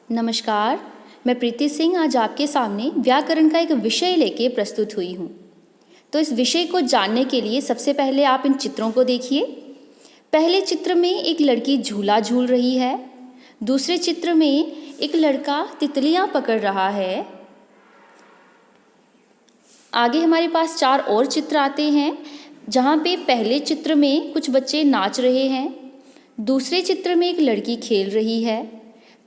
नमस्कार, मैं प्रीति सिंह आज आपके सामने व्याकरण का एक विषय लेके प्रस्तुत हुई हूँ। तो इस विषय को जानने के लिए सबसे पहले आप इन चित्रों को देखिए। पहले चित्र में एक लड़की झूला झूल रही है, दूसरे चित्र में एक लड़का तितलियाँ पकड़ रहा है। आगे हमारे पास 4 और चित्र आते हैं, जहाँ पे पहले चित्र में कुछ बच्चे नाच रहे हैं, दूसरे चित्र में एक लड़की खेल रही है,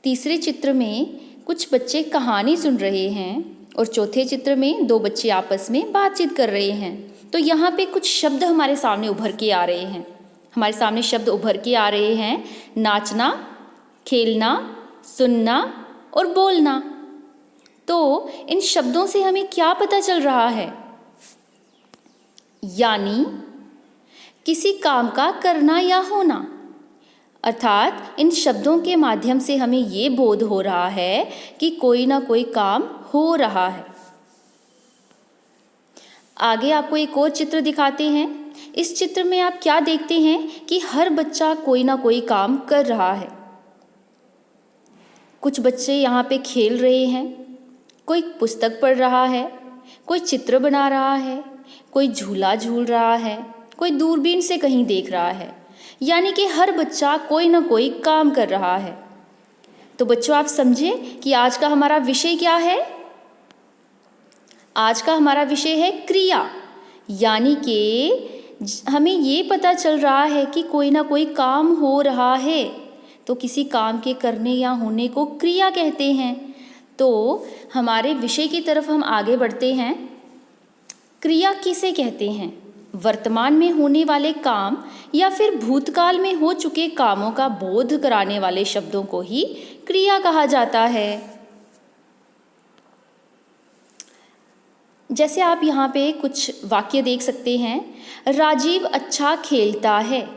तीसरे चित्र में कुछ बच्चे कहानी सुन रहे हैं और चौथे चित्र में 2 बच्चे आपस में बातचीत कर रहे हैं। तो यहाँ पे कुछ शब्द हमारे सामने उभर के आ रहे हैं। हमारे सामने शब्द उभर के आ रहे हैं नाचना, खेलना, सुनना और बोलना। तो इन शब्दों से हमें क्या पता चल रहा है? यानी किसी काम का करना या होना। अर्थात इन शब्दों के माध्यम से हमें ये बोध हो रहा है कि कोई ना कोई काम हो रहा है। आगे आपको एक और चित्र दिखाते हैं। इस चित्र में आप क्या देखते हैं कि हर बच्चा कोई ना कोई काम कर रहा है। कुछ बच्चे यहाँ पे खेल रहे हैं, कोई पुस्तक पढ़ रहा है, कोई चित्र बना रहा है, कोई झूला झूल रहा है, कोई दूरबीन से कहीं देख रहा है। यानी कि हर बच्चा कोई ना कोई काम कर रहा है। तो बच्चों, आप समझे कि आज का हमारा विषय क्या है? आज का हमारा विषय है क्रिया। यानी कि हमें ये पता चल रहा है कि कोई ना कोई काम हो रहा है। तो किसी काम के करने या होने को क्रिया कहते हैं। तो हमारे विषय की तरफ हम आगे बढ़ते हैं। क्रिया किसे कहते हैं? वर्तमान में होने वाले काम या फिर भूतकाल में हो चुके कामों का बोध कराने वाले शब्दों को ही क्रिया कहा जाता है। जैसे आप यहाँ पे कुछ वाक्य देख सकते हैं। राजीव अच्छा खेलता है।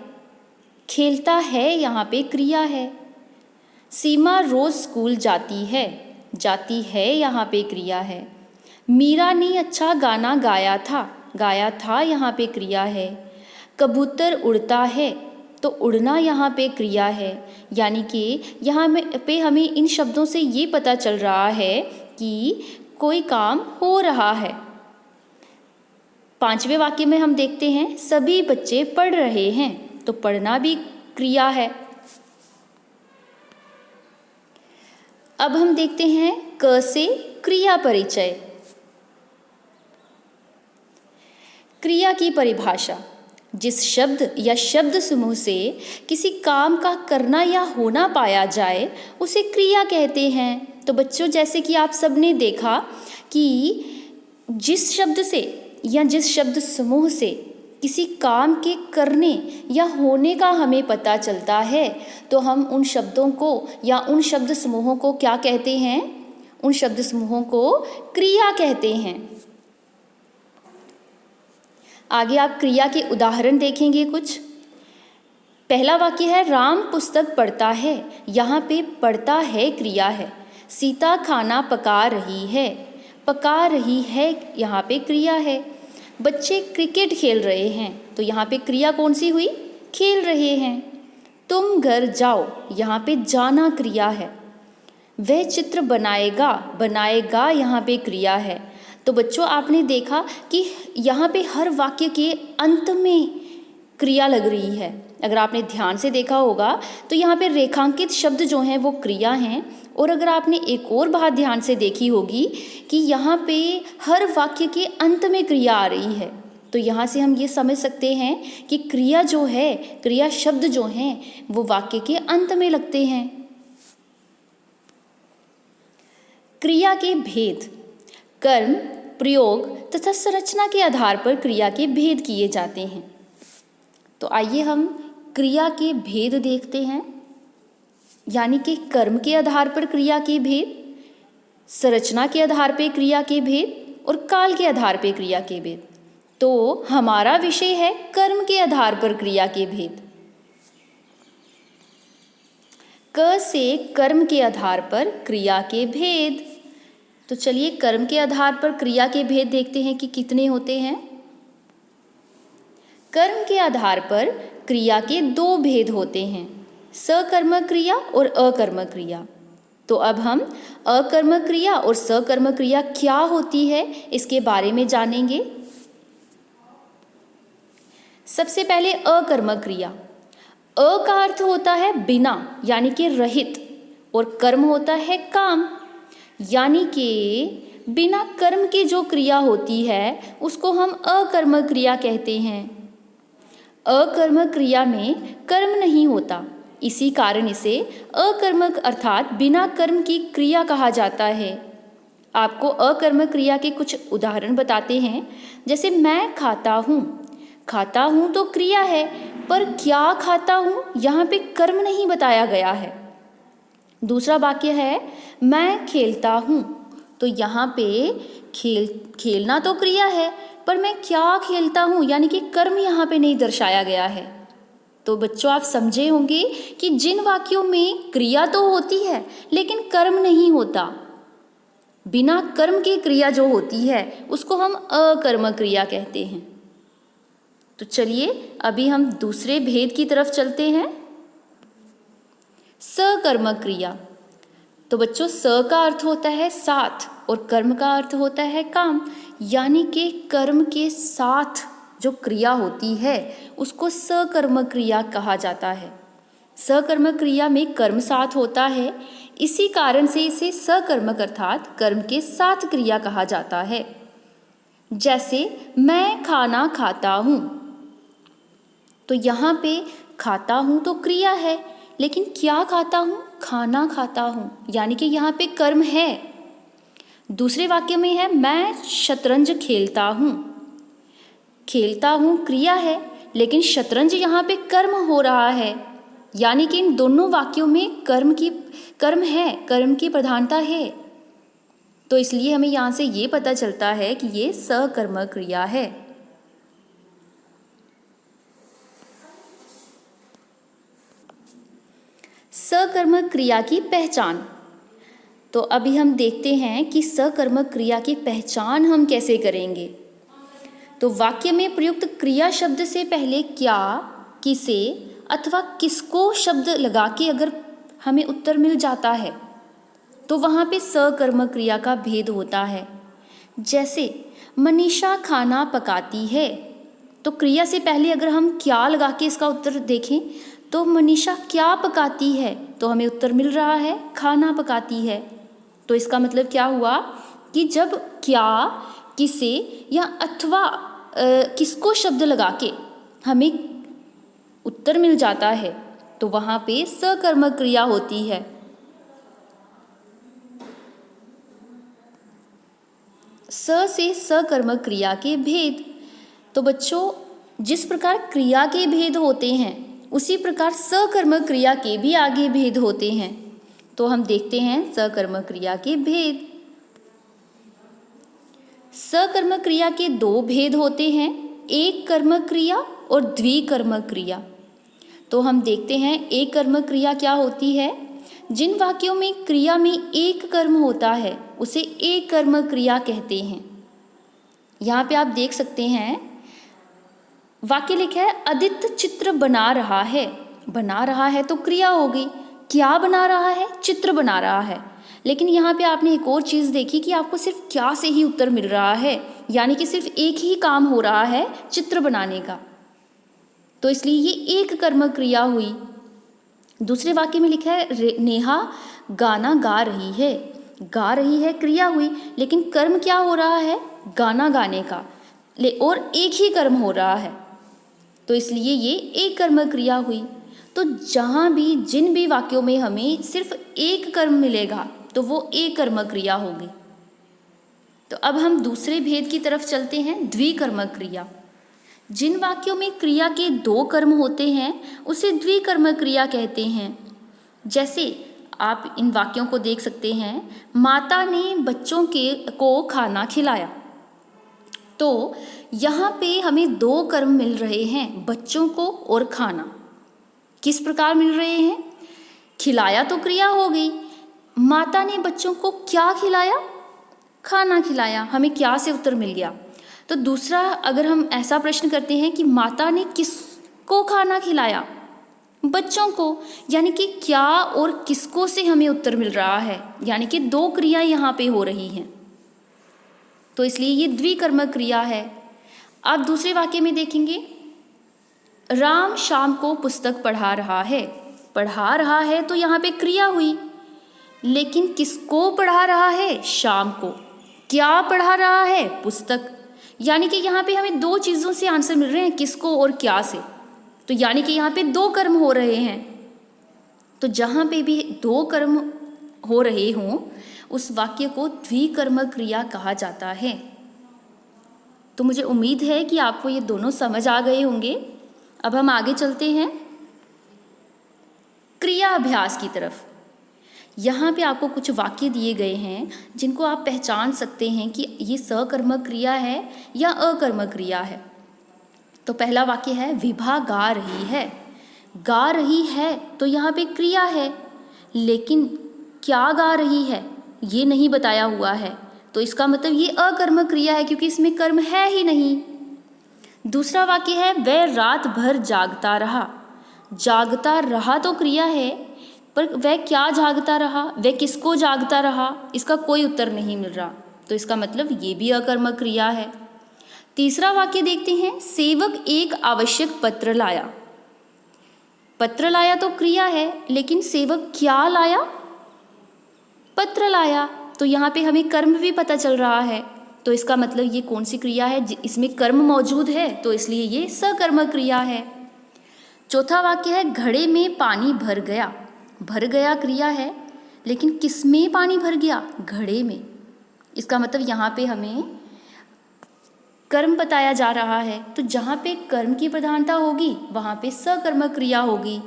खेलता है यहाँ पे क्रिया है। सीमा रोज स्कूल जाती है। जाती है यहाँ पे क्रिया है। मीरा ने अच्छा गाना गाया था। गाया था यहाँ पे क्रिया है। कबूतर उड़ता है, तो उड़ना यहाँ पे क्रिया है। यानी कि यहाँ पे हमें इन शब्दों से ये पता चल रहा है कि कोई काम हो रहा है। 5वें वाक्य में हम देखते हैं सभी बच्चे पढ़ रहे हैं, तो पढ़ना भी क्रिया है। अब हम देखते हैं क से क्रिया परिचय। क्रिया की परिभाषा। जिस शब्द या शब्द समूह से किसी काम का करना या होना पाया जाए उसे क्रिया कहते हैं। तो बच्चों, जैसे कि आप सबने देखा कि जिस शब्द से या जिस शब्द समूह से किसी काम के करने या होने का हमें पता चलता है, तो हम उन शब्दों को या उन शब्द समूहों को क्या कहते हैं? उन शब्द समूहों को क्रिया कहते हैं। आगे आप क्रिया के उदाहरण देखेंगे कुछ। पहला वाक्य है राम पुस्तक पढ़ता है। यहाँ पे पढ़ता है क्रिया है। सीता खाना पका रही है। पका रही है यहाँ पे क्रिया है। बच्चे क्रिकेट खेल रहे हैं, तो यहाँ पे क्रिया कौन सी हुई? खेल रहे हैं। तुम घर जाओ, यहाँ पे जाना क्रिया है। वह चित्र बनाएगा। बनाएगा यहाँ पे क्रिया है। तो बच्चों, आपने देखा कि यहाँ पे हर वाक्य के अंत में क्रिया लग रही है। अगर आपने ध्यान से देखा होगा तो यहाँ पे रेखांकित शब्द जो हैं वो क्रिया हैं। और अगर आपने एक और बात ध्यान से देखी होगी कि यहाँ पे हर वाक्य के अंत में क्रिया आ रही है, तो यहाँ से हम ये समझ सकते हैं कि क्रिया जो है, क्रिया शब्द जो हैं वो वाक्य के अंत में लगते हैं। क्रिया के भेद। कर्म, प्रयोग तथा संरचना के आधार पर क्रिया के भेद किए जाते हैं। तो आइए हम क्रिया के भेद देखते हैं। यानी कि कर्म के आधार पर क्रिया के भेद, संरचना के आधार पर क्रिया के भेद और काल के आधार पर क्रिया के भेद। तो हमारा विषय है कर्म के आधार पर क्रिया के भेद। क से कर्म के आधार पर क्रिया के भेद। तो चलिए कर्म के आधार पर क्रिया के भेद देखते हैं कि कितने होते हैं। कर्म के आधार पर क्रिया के 2 भेद होते हैं, सकर्मक क्रिया और अकर्मक क्रिया। तो अब हम अकर्मक क्रिया और सकर्मक क्रिया क्या होती है इसके बारे में जानेंगे। सबसे पहले अकर्मक क्रिया। अ का अर्थ होता है बिना यानी कि रहित, और कर्म होता है काम, यानी कि बिना कर्म के जो क्रिया होती है उसको हम अकर्मक क्रिया कहते हैं। अकर्मक क्रिया में कर्म नहीं होता, इसी कारण इसे अकर्मक अर्थात बिना कर्म की क्रिया कहा जाता है। आपको अकर्मक क्रिया के कुछ उदाहरण बताते हैं। जैसे मैं खाता हूँ, खाता हूँ तो क्रिया है, पर क्या खाता हूँ यहाँ पे कर्म नहीं बताया गया है। दूसरा वाक्य है मैं खेलता हूँ, तो यहाँ पे खेलना तो क्रिया है, पर मैं क्या खेलता हूँ यानी कि कर्म यहाँ पे नहीं दर्शाया गया है। तो बच्चों आप समझे होंगे कि जिन वाक्यों में क्रिया तो होती है लेकिन कर्म नहीं होता, बिना कर्म की क्रिया जो होती है उसको हम अकर्मक क्रिया कहते हैं। तो चलिए अभी हम दूसरे भेद की तरफ चलते हैं, सकर्मक क्रिया। तो बच्चों स का अर्थ होता है साथ और कर्म का अर्थ होता है काम, यानी कि कर्म के साथ जो क्रिया होती है उसको सकर्मक क्रिया कहा जाता है। सकर्मक क्रिया में कर्म साथ होता है, इसी कारण से इसे सकर्मक अर्थात कर्म के साथ क्रिया कहा जाता है। जैसे मैं खाना खाता हूँ, तो यहाँ पे खाता हूँ तो क्रिया है, लेकिन क्या खाता हूँ, खाना खाता हूँ, यानी कि यहाँ पे कर्म है। दूसरे वाक्य में है मैं शतरंज खेलता हूँ, खेलता हूँ क्रिया है, लेकिन शतरंज यहाँ पे कर्म हो रहा है, यानी कि इन दोनों वाक्यों में कर्म है, कर्म की प्रधानता है। तो इसलिए हमें यहाँ से ये पता चलता है कि ये सकर्मक क्रिया है। सकर्मक क्रिया की पहचान। तो अभी हम देखते हैं कि सकर्मक क्रिया की पहचान हम कैसे करेंगे। तो वाक्य में प्रयुक्त क्रिया शब्द से पहले क्या, किसे अथवा किसको शब्द लगा के अगर हमें उत्तर मिल जाता है तो वहाँ पे सकर्मक क्रिया का भेद होता है। जैसे मनीषा खाना पकाती है, तो क्रिया से पहले अगर हम क्या लगा के इसका उत्तर देखें तो मनीषा क्या पकाती है, तो हमें उत्तर मिल रहा है खाना पकाती है। तो इसका मतलब क्या हुआ कि जब क्या, किसे या अथवा किसको शब्द लगा के हमें उत्तर मिल जाता है तो वहाँ पे सकर्मक क्रिया होती है। स से सकर्मक क्रिया के भेद। तो बच्चों जिस प्रकार क्रिया के भेद होते हैं उसी प्रकार सकर्मक क्रिया के भी आगे भेद होते हैं। तो हम देखते हैं सकर्मक क्रिया के भेद। सकर्मक क्रिया के दो भेद होते हैं, एक कर्मक क्रिया और द्विकर्मक क्रिया। तो हम देखते हैं एक कर्मक क्रिया क्या होती है। जिन वाक्यों में क्रिया में एक कर्म होता है उसे एक कर्मक क्रिया कहते हैं। यहाँ पे आप देख सकते हैं वाक्य लिखा है आदित्य चित्र बना रहा है। बना रहा है तो क्रिया हो गई, क्या बना रहा है, चित्र बना रहा है। लेकिन यहाँ पे आपने एक और चीज़ देखी कि आपको सिर्फ क्या से ही उत्तर मिल रहा है, यानी कि सिर्फ एक ही काम हो रहा है चित्र बनाने का, तो इसलिए ये एक कर्मक क्रिया हुई। दूसरे वाक्य में लिखा है नेहा गाना गा रही है। गा रही है क्रिया हुई, लेकिन कर्म क्या हो रहा है, गाना गाने का, और एक ही कर्म हो रहा है, तो इसलिए ये एक कर्मक क्रिया हुई। तो जहाँ भी जिन भी वाक्यों में हमें सिर्फ एक कर्म मिलेगा तो वो एक कर्मक क्रिया होगी। तो अब हम दूसरे भेद की तरफ चलते हैं, द्विकर्मक क्रिया। जिन वाक्यों में क्रिया के दो कर्म होते हैं उसे द्विकर्मक क्रिया कहते हैं। जैसे आप इन वाक्यों को देख सकते हैं, माता ने बच्चों को खाना खिलाया। तो यहाँ पे हमें दो कर्म मिल रहे हैं, बच्चों को और खाना। किस प्रकार मिल रहे हैं, खिलाया तो क्रिया हो गई, माता ने बच्चों को क्या खिलाया, खाना खिलाया, हमें क्या से उत्तर मिल गया। तो दूसरा अगर हम ऐसा प्रश्न करते हैं कि माता ने किसको खाना खिलाया, बच्चों को, यानी कि क्या और किसको से हमें उत्तर मिल रहा है, यानी कि दो क्रिया यहाँ पे हो रही हैं, तो इसलिए ये द्विकर्मक क्रिया है। अब दूसरे वाक्य में देखेंगे, राम शाम को पुस्तक पढ़ा रहा है। पढ़ा रहा है तो यहाँ पे क्रिया हुई, लेकिन किसको पढ़ा रहा है? शाम को। क्या पढ़ा रहा है? पुस्तक। यानी कि यहाँ पे हमें दो चीज़ों से आंसर मिल रहे हैं, किसको और क्या से। तो यानी कि यहाँ पे दो कर्म हो रहे हैं। तो जहाँ पे भी दो कर्म हो रहे हों उस वाक्य को द्विकर्मक क्रिया कहा जाता है। तो मुझे उम्मीद है कि आपको ये दोनों समझ आ गए होंगे। अब हम आगे चलते हैं क्रिया अभ्यास की तरफ। यहाँ पे आपको कुछ वाक्य दिए गए हैं जिनको आप पहचान सकते हैं कि ये सकर्मक क्रिया है या अकर्मक क्रिया है। तो पहला वाक्य है, विभा गा रही है। गा रही है तो यहाँ पे क्रिया है, लेकिन क्या गा रही है ये नहीं बताया हुआ है, तो इसका मतलब ये अकर्मक क्रिया है क्योंकि इसमें कर्म है ही नहीं। दूसरा वाक्य है, वह रात भर जागता रहा। जागता रहा तो क्रिया है, पर वह क्या जागता रहा, वह किसको जागता रहा, इसका कोई उत्तर नहीं मिल रहा, तो इसका मतलब ये भी अकर्मक क्रिया है। तीसरा वाक्य देखते हैं, सेवक एक आवश्यक पत्र लाया। पत्र लाया तो क्रिया है, लेकिन सेवक क्या लाया? पत्र लाया। तो यहाँ पे हमें कर्म भी पता चल रहा है, तो इसका मतलब ये कौन सी क्रिया है? इसमें कर्म मौजूद है, तो इसलिए ये सकर्मक क्रिया है। चौथा वाक्य है, घड़े में पानी भर गया। भर गया क्रिया है, लेकिन किस में पानी भर गया? घड़े में। इसका मतलब यहाँ पे हमें कर्म बताया जा रहा है, तो जहाँ पे कर्म की प्रधानता होगी वहाँ पे सकर्मक क्रिया होगी।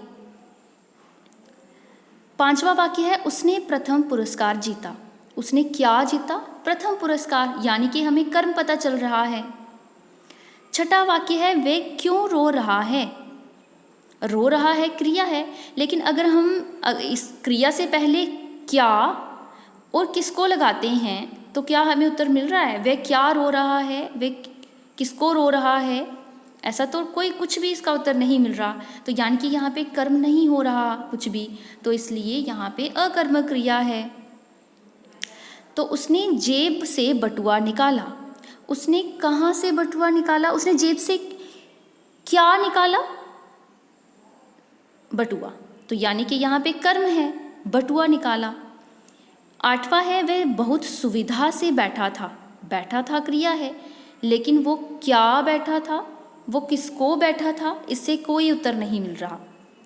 पांचवा वाक्य है, उसने प्रथम पुरस्कार जीता। उसने क्या जीता? प्रथम पुरस्कार, यानी कि हमें कर्म पता चल रहा है। छठा वाक्य है, वे क्यों रो रहा है। रो रहा है क्रिया है, लेकिन अगर हम इस क्रिया से पहले क्या और किसको लगाते हैं तो क्या हमें उत्तर मिल रहा है? वह क्या रो रहा है, वे किसको रो रहा है, ऐसा तो कोई कुछ भी इसका उत्तर नहीं मिल रहा, तो यानी कि यहाँ पे कर्म नहीं हो रहा कुछ भी, तो इसलिए यहाँ पे अकर्मक क्रिया है। तो उसने जेब से बटुआ निकाला। उसने कहाँ से बटुआ निकाला? उसने जेब से क्या निकाला? बटुआ। तो यानी कि यहाँ पे कर्म है, बटुआ निकाला। आठवां है, वह बहुत सुविधा से बैठा था। बैठा था क्रिया है, लेकिन वो क्या बैठा था, वो किसको बैठा था, इससे कोई उत्तर नहीं मिल रहा,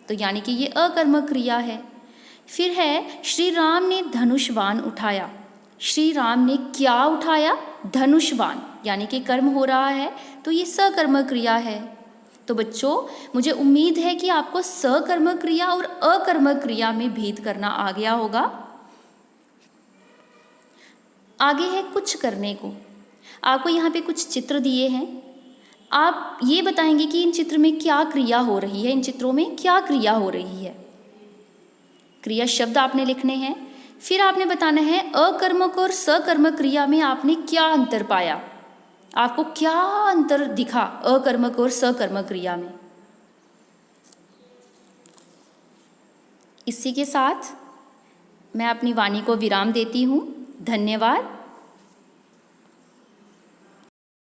तो यानी कि ये अकर्मक क्रिया है। फिर है, श्री राम ने धनुष्वान उठाया। श्री राम ने क्या उठाया? धनुष्वान, यानी कि कर्म हो रहा है, तो ये सकर्मक क्रिया है। तो बच्चों, मुझे उम्मीद है कि आपको सकर्मक क्रिया और अकर्मक क्रिया में भेद करना आ गया होगा। आगे है कुछ करने को। आपको यहाँ पे कुछ चित्र दिए हैं, आप ये बताएंगे कि इन चित्र में क्या क्रिया हो रही है, इन चित्रों में क्या क्रिया हो रही है। क्रिया शब्द आपने लिखने हैं, फिर आपने बताना है अकर्मक और सकर्मक क्रिया में आपने क्या अंतर पाया, आपको क्या अंतर दिखा अकर्मक और सकर्मक क्रिया में। इसी के साथ मैं अपनी वाणी को विराम देती हूँ। धन्यवाद।